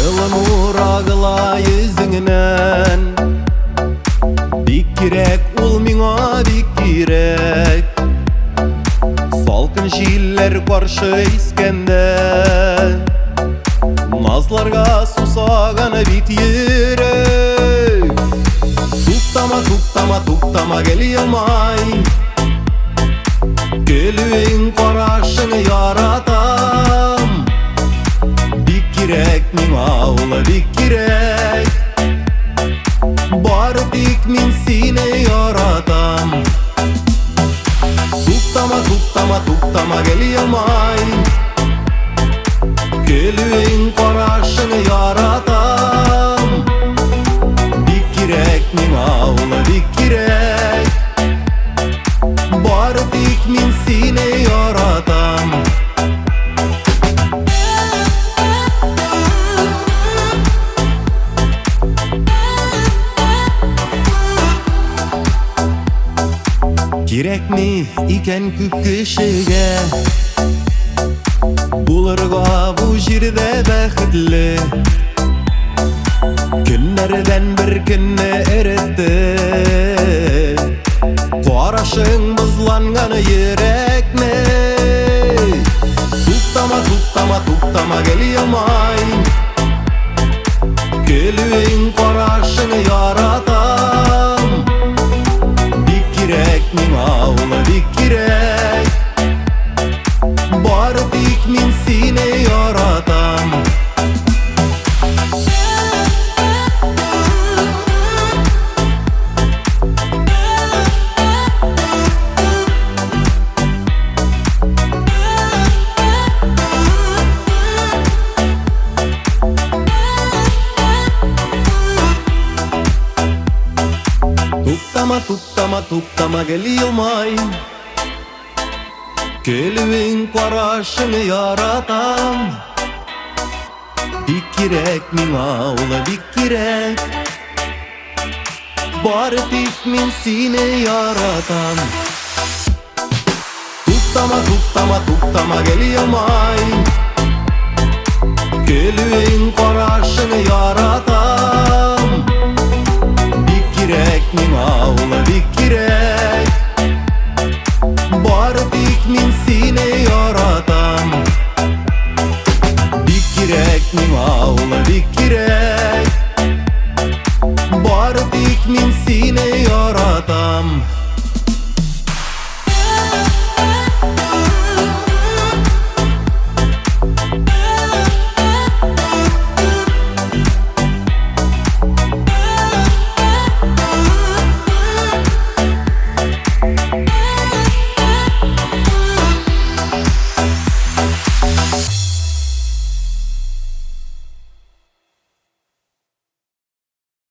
Жылы нур агыла yüzüңнен. Бик кирәк, ул миңа бик кирәк. Салкын җилләр каршы искәндә, назларга сусаганы бит йөрәк. Туктама, туктама, туктама, гел елмай. Гөлүең карашыңны яратам. Бик кирәк миңа ул, бик кирәк. Бары тик мин сине яратам. Туктама, туктама, туктама, гел елмай. Гөлүең карашыңны яратам. Бик кирәк миңа ул, бик кирәк. Бары тик мин сине яратам. Кирәкми икән күп кешегә булырга бу җирдә бәхетле. Көннәрдән бер көнне эретте карашың бызланганы йөрәкне. Туктама, туктама, туктама, гел елмай. Гөлүең карашыңны яратам. Бик кирәк миңа ул, бик кирәк. Бары тик мин сине яратам. Туктама, туктама, туктама, гел елмай. Гөлүең карашыңны яратам. Бик кирәк миңа ул, бик кирәк. Бары тик мин сине яратам. Туктама, туктама, туктама, гел елмай. Гөлүең карашыңны яратам. Бик кирәк миңа ул, бик кирәк. Бары тик мин сине яратам.